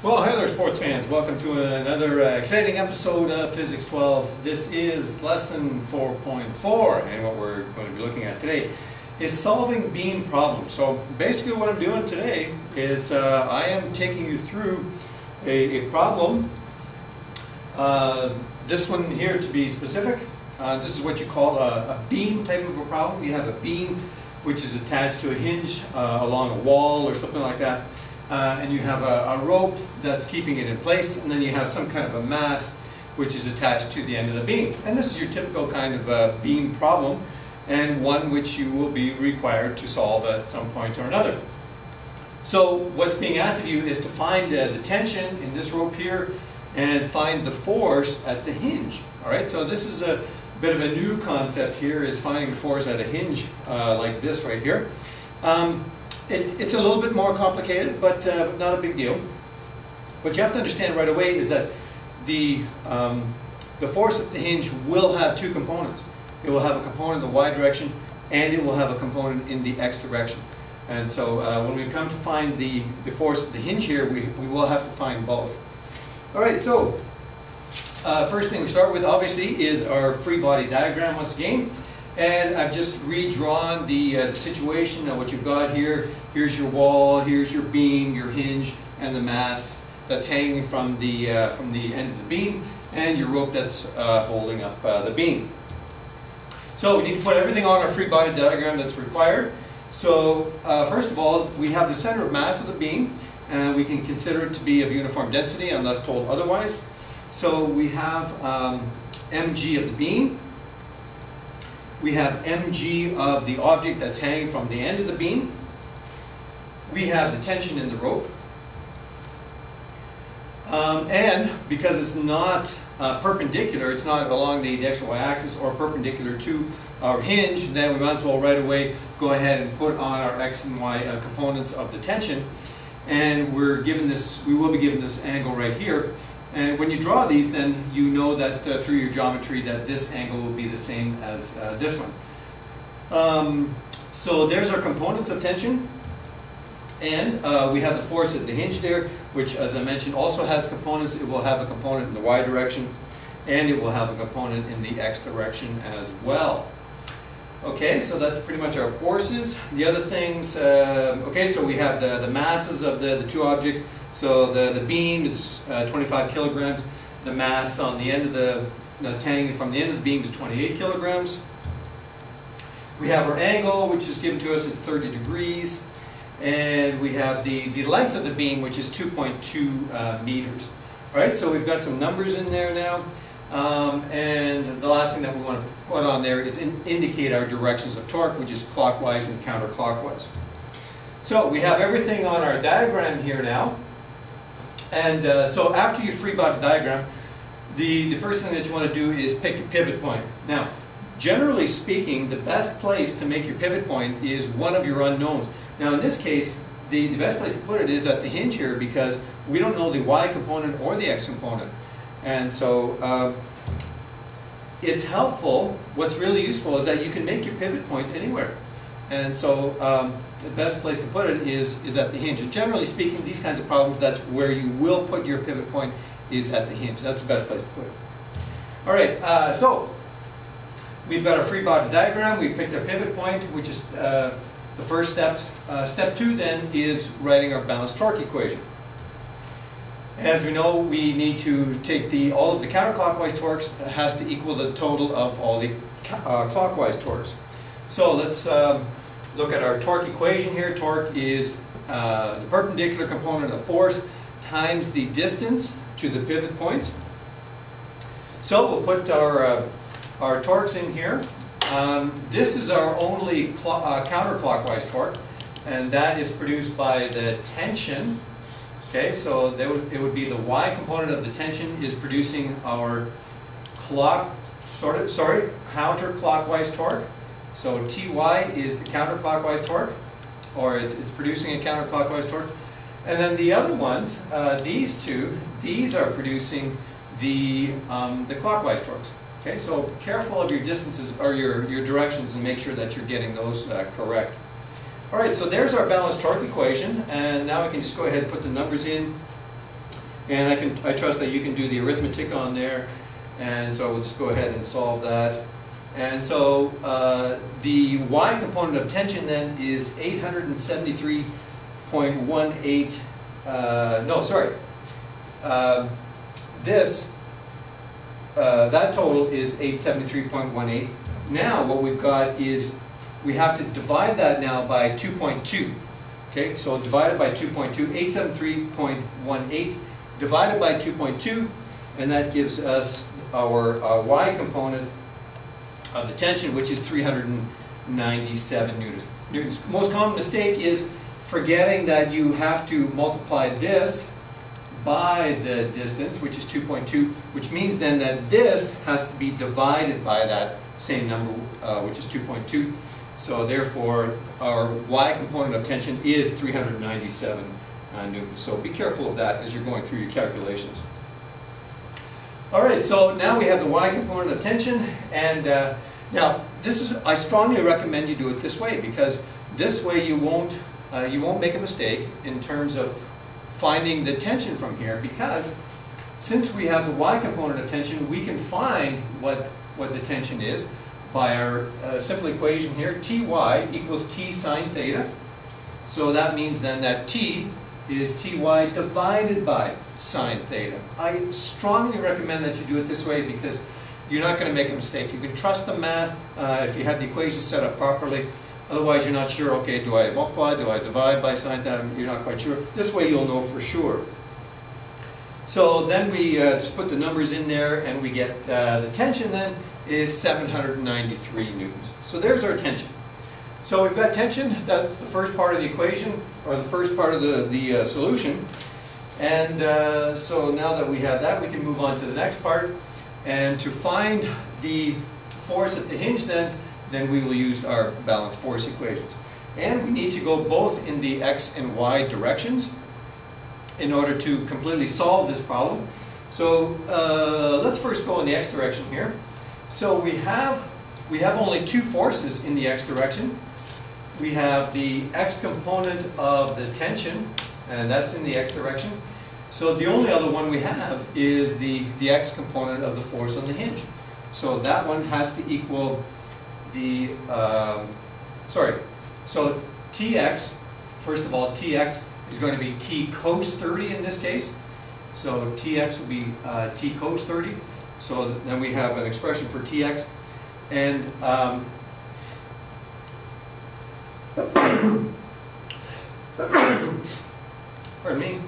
Well, hi there, sports fans. Welcome to another exciting episode of Physics 12. This is lesson 4.4, and what we're going to be looking at today is solving beam problems. So basically what I'm doing today is I am taking you through a problem. This one here, to be specific, this is what you call a beam type of a problem. You have a beam which is attached to a hinge along a wall or something like that. And you have a rope that's keeping it in place, and then you have some kind of a mass which is attached to the end of the beam. And this is your typical kind of beam problem, and one which you will be required to solve at some point or another. So what's being asked of you is to find the tension in this rope here and find the force at the hinge. All right, so this is a bit of a new concept here, is finding the force at a hinge like this right here. It's a little bit more complicated, but not a big deal. What you have to understand right away is that the force at the hinge will have two components. It will have a component in the y direction, and it will have a component in the x direction. And so when we come to find the force at the hinge here, we will have to find both. All right, so first thing we start with, obviously, is our free body diagram once again. And I've just redrawn the situation. Now what you've got here, here's your wall, here's your beam, your hinge, and the mass that's hanging from the end of the beam, and your rope that's holding up the beam. So we need to put everything on our free body diagram that's required. So first of all, we have the center of mass of the beam, and we can consider it to be of uniform density unless told otherwise. So we have mg of the beam. We have mg of the object that's hanging from the end of the beam. We have the tension in the rope. And because it's not perpendicular, it's not along the x or y axis or perpendicular to our hinge, then we might as well right away go ahead and put on our x and y components of the tension. And we will be given this angle right here. And when you draw these, then you know that through your geometry that this angle will be the same as this one. So there's our components of tension. And we have the force at the hinge there, which, as I mentioned, also has components. It will have a component in the y direction, and it will have a component in the x direction as well. Okay, so that's pretty much our forces. The other things, okay, so we have the masses of the two objects. So the beam is 25 kilograms. The mass on the end of that's hanging from the end of the beam is 28 kilograms. We have our angle, which is given to us as 30 degrees. And we have the length of the beam, which is 2.2 meters. All right, so we've got some numbers in there now. And the last thing that we want to put on there is indicate our directions of torque, which is clockwise and counterclockwise. So we have everything on our diagram here now. And so after your free body diagram, the first thing that you want to do is pick your pivot point. Now, generally speaking, the best place to make your pivot point is one of your unknowns. Now in this case, the best place to put it is at the hinge here, because we don't know the y component or the x component. And so it's helpful, what's really useful is that you can make your pivot point anywhere. And so the best place to put it is at the hinge. And generally speaking, these kinds of problems, that's where you will put your pivot point, is at the hinge. That's the best place to put it. All right, so we've got our free body diagram. We've picked our pivot point, which is the first steps. Step 2 then is writing our balanced torque equation. As we know, we need to take all of the counterclockwise torques has to equal the total of all the clockwise torques. So let's look at our torque equation here. Torque is the perpendicular component of force times the distance to the pivot point. So we'll put our torques in here. This is our only counterclockwise torque, and that is produced by the tension. Okay, so it would be the y component of the tension is producing our counterclockwise torque. So Ty is the counterclockwise torque, or it's producing a counterclockwise torque. And then the other ones, these two, these are producing the clockwise torques. Okay, so careful of your distances or your directions and make sure that you're getting those correct. All right, so there's our balanced torque equation, and now we can just go ahead and put the numbers in And I trust that you can do the arithmetic on there. And so we'll just go ahead and solve that. And so the y component of tension then is 873.18. No, sorry. That total is 873.18. Now what we've got is we have to divide that now by 2.2. Okay, so divided by 2.2, 873.18 divided by 2.2, and that gives us our y component of the tension, which is 397 newtons. Most common mistake is forgetting that you have to multiply this by the distance, which is 2.2, which means then that this has to be divided by that same number, which is 2.2. So therefore, our y component of tension is 397 newtons. So be careful of that as you're going through your calculations. All right, so now we have the y component of tension, and now I strongly recommend you do it this way, because this way you won't make a mistake in terms of finding the tension from here, because since we have the y component of tension, we can find what the tension is by our simple equation here. Ty equals t sine theta. So that means then that t is ty divided by sine theta. I strongly recommend that you do it this way, because you're not going to make a mistake. You can trust the math if you have the equation set up properly. Otherwise, you're not sure, okay, do I multiply, do I divide by sine theta? You're not quite sure. This way you'll know for sure. So then we just put the numbers in there, and we get the tension then is 793 newtons. So there's our tension. So we've got tension. That's the first part of the equation, or the first part of the solution. And so now that we have that, we can move on to the next part. And to find the force at the hinge then we will use our balanced force equations. And we need to go both in the x and y directions in order to completely solve this problem. So let's first go in the x direction here. So we have only two forces in the x direction. We have the x component of the tension, and that's in the x direction. So the only other one we have is the x component of the force on the hinge. So that one has to equal the, so Tx, first of all, Tx is going to be T cos 30 in this case. So Tx will be T cos 30. So then we have an expression for Tx. And pardon me.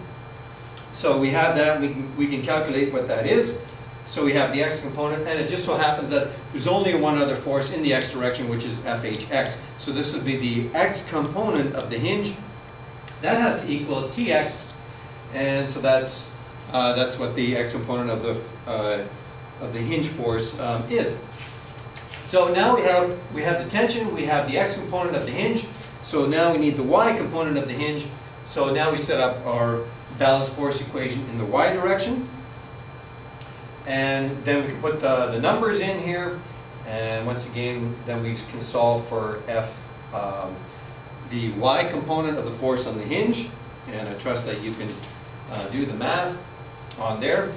So we have that, we can calculate what that is. So we have the x component, and it just so happens that there's only one other force in the x direction, which is FHX. So this would be the x component of the hinge. That has to equal Tx, and so that's what the x component of the hinge force is. So now we have the tension, we have the x component of the hinge. So now we need the y component of the hinge. So now we set up our balanced force equation in the y direction. And then we can put the numbers in here, and once again, then we can solve for F, the y component of the force on the hinge, and I trust that you can do the math on there.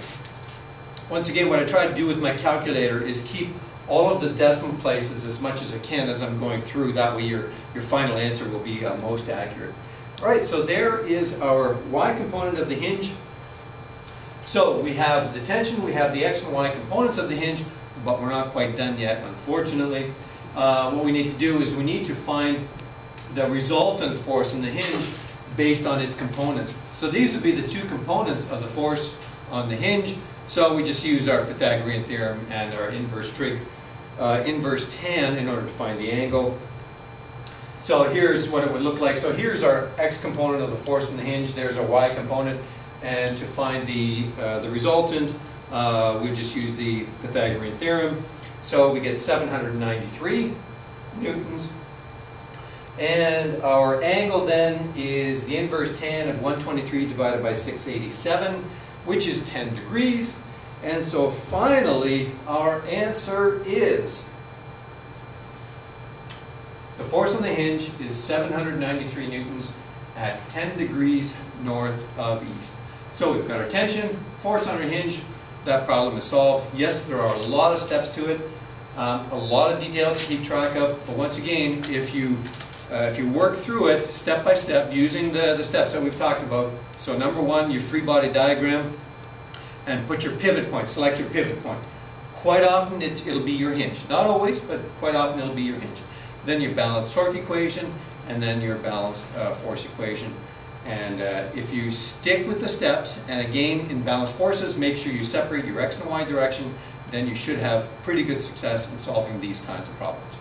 Once again, what I try to do with my calculator is keep all of the decimal places as much as I can as I'm going through. That way your final answer will be most accurate. All right, so there is our y component of the hinge. So we have the tension, we have the x and y components of the hinge, but we're not quite done yet, unfortunately. What we need to do is we need to find the resultant force in the hinge based on its components. So these would be the two components of the force on the hinge. So we just use our Pythagorean theorem and our inverse trig, inverse tan in order to find the angle. So here's what it would look like. So here's our x component of the force on the hinge, there's our y component. And to find the resultant, we just use the Pythagorean theorem. So we get 793 newtons. And our angle then is the inverse tan of 123 divided by 687, which is 10 degrees. And so finally, our answer is, the force on the hinge is 793 newtons at 10 degrees north of east. So we've got our tension, force on our hinge, that problem is solved. Yes, there are a lot of steps to it, a lot of details to keep track of, but once again, if you work through it step by step using the steps that we've talked about, so number one, your free body diagram, and put your pivot point, select your pivot point. Quite often it'll be your hinge. Not always, but quite often it'll be your hinge. Then your balanced torque equation, and then your balanced force equation. And if you stick with the steps, and again in balanced forces, make sure you separate your x and y direction, then you should have pretty good success in solving these kinds of problems.